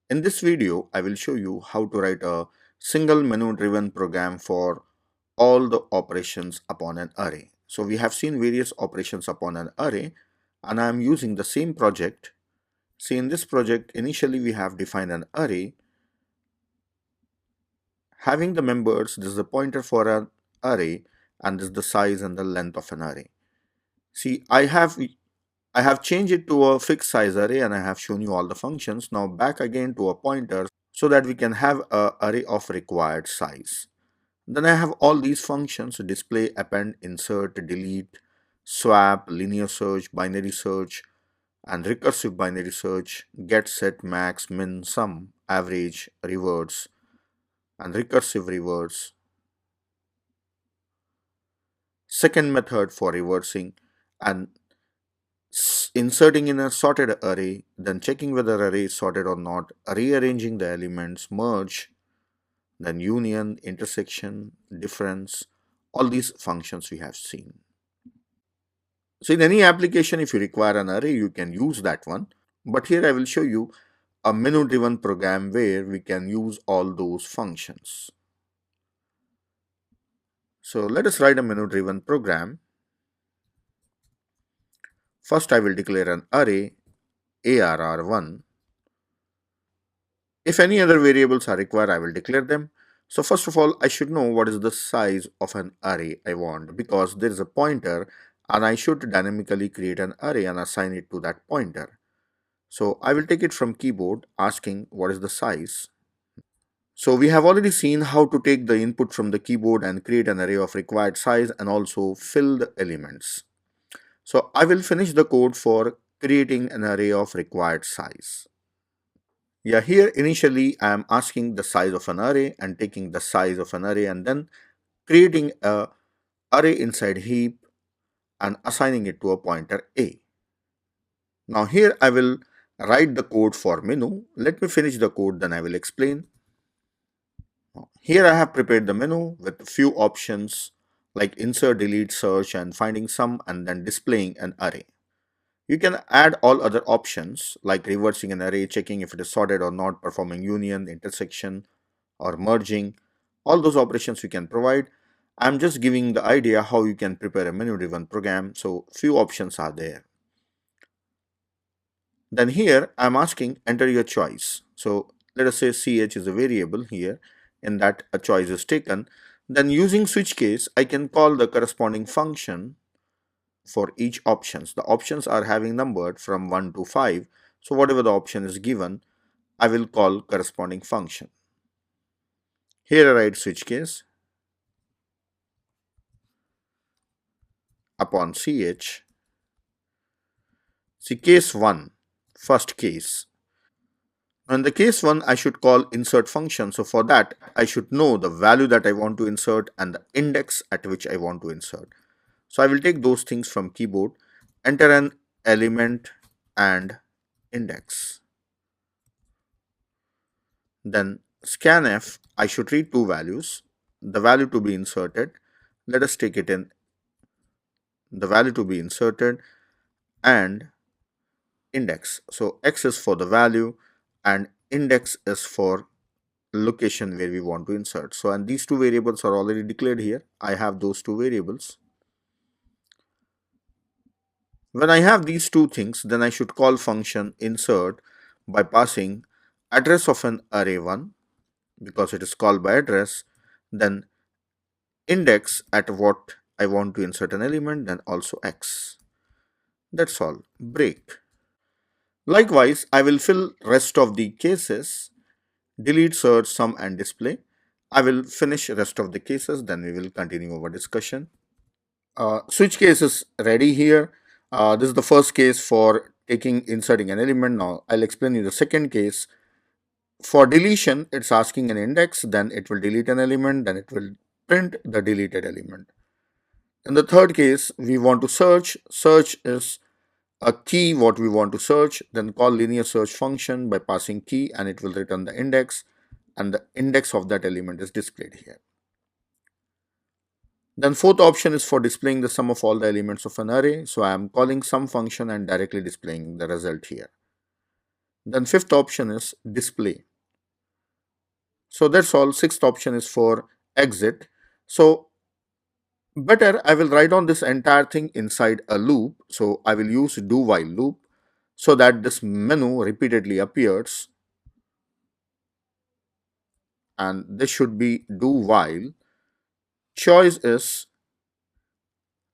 In this video, I will show you how to write a single menu driven program for all the operations upon an array. So we have seen various operations upon an array, and I am using the same project. See, in this project, initially we have defined an array. Having the members, this is the pointer for an array, and this is the size and the length of an array. See, I have changed it to a fixed size array and I have shown you all the functions. Now back again to a pointer so that we can have an array of required size. Then I have all these functions: display, append, insert, delete, swap, linear search, binary search, and recursive binary search, get, set, max, min, sum, average, reverse, and recursive reverse. Second method for reversing and inserting in a sorted array, then checking whether array is sorted or not, rearranging the elements, merge, then union, intersection, difference, all these functions we have seen. So in any application, if you require an array, you can use that one. But here I will show you a menu driven program where we can use all those functions. So let us write a menu driven program. First I will declare an array arr1. If any other variables are required, I will declare them. So first of all, I should know what is the size of an array I want, because there is a pointer and I should dynamically create an array and assign it to that pointer. So I will take it from keyboard asking what is the size. So we have already seen how to take the input from the keyboard and create an array of required size and also fill the elements. So I will finish the code for creating an array of required size. Yeah, here initially I am asking the size of an array and taking the size of an array and then creating a array inside heap and assigning it to a pointer A. Now here I will write the code for menu. Let me finish the code, then I will explain. Here I have prepared the menu with a few options like insert, delete, search, and finding sum, and then displaying an array. You can add all other options like reversing an array, checking if it is sorted or not, performing union, intersection, or merging. All those operations you can provide. I'm just giving the idea how you can prepare a menu driven program, so few options are there. Then here I'm asking enter your choice. So let us say ch is a variable here, in that a choice is taken. Then using switch case, I can call the corresponding function for each options. The options are having numbered from 1 to 5. So whatever the option is given, I will call corresponding function. Here I write switch case upon ch. See case 1, first case. In the case 1, I should call insert function. So for that, I should know the value that I want to insert and the index at which I want to insert. So I will take those things from keyboard, enter an element and index. Then scanf, I should read two values, the value to be inserted. Let us take it in the value to be inserted and index. So x is for the value and index is for location where we want to insert. So and these two variables are already declared here. I have those two variables. When I have these two things, then I should call function insert by passing address of an array 1 because it is called by address, then index at what I want to insert an element, then also x. That's all. Break. Likewise, I will fill rest of the cases, delete, search, sum, and display. I will finish rest of the cases, then we will continue our discussion. Switch case is ready here. This is the first case for inserting an element. Now I'll explain you the second case. For deletion, it's asking an index, then it will delete an element, then it will print the deleted element. In the third case, we want to search. Search is a key what we want to search, then call linear search function by passing key and it will return the index, and the index of that element is displayed here. Then fourth option is for displaying the sum of all the elements of an array. So I am calling sum function and directly displaying the result here. Then fifth option is display. So that's all. Sixth option is for exit. So better I will write on this entire thing inside a loop. So I will use do while loop so that this menu repeatedly appears, and this should be do while choice is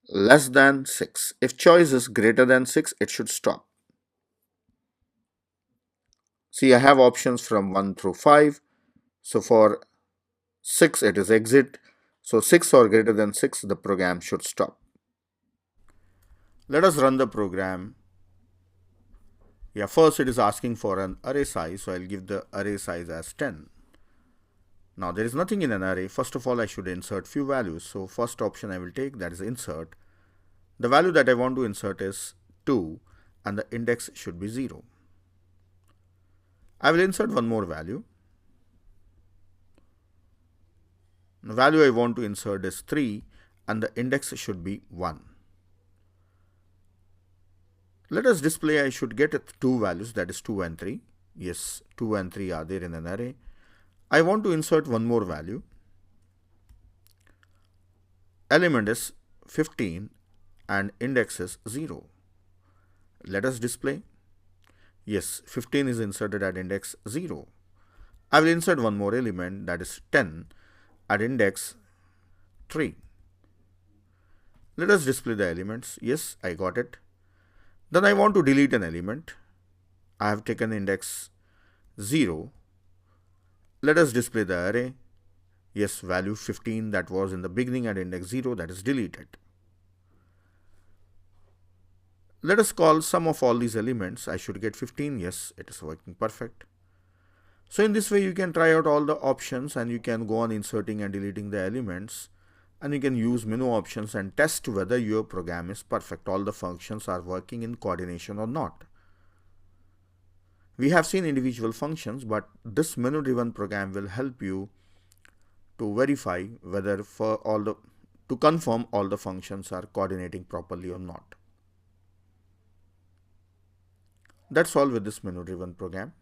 less than 6. If choice is greater than 6, it should stop. See, I have options from 1 through 5. So for 6, it is exit. So 6 or greater than 6, the program should stop. Let us run the program. Yeah, first it is asking for an array size. So I'll give the array size as 10. Now there is nothing in an array. First of all, I should insert few values. So first option I will take, that is insert. The value that I want to insert is 2 and the index should be 0. I will insert one more value. The value I want to insert is 3 and the index should be 1. Let us display, I should get two values, that is 2 and 3. Yes, 2 and 3 are there in an array. I want to insert one more value. Element is 15 and index is 0. Let us display. Yes, 15 is inserted at index 0. I will insert one more element, that is 10 at index 3. Let us display the elements. Yes, I got it. Then I want to delete an element. I have taken index 0. Let us display the array. Yes, value 15 that was in the beginning at index 0, that is deleted. Let us call sum of all these elements. I should get 15. Yes, it is working perfect. So in this way you can try out all the options and you can go on inserting and deleting the elements, and you can use menu options and test whether your program is perfect. All the functions are working in coordination or not. We have seen individual functions, but this menu driven program will help you to verify whether to confirm all the functions are coordinating properly or not. That's all with this menu driven program.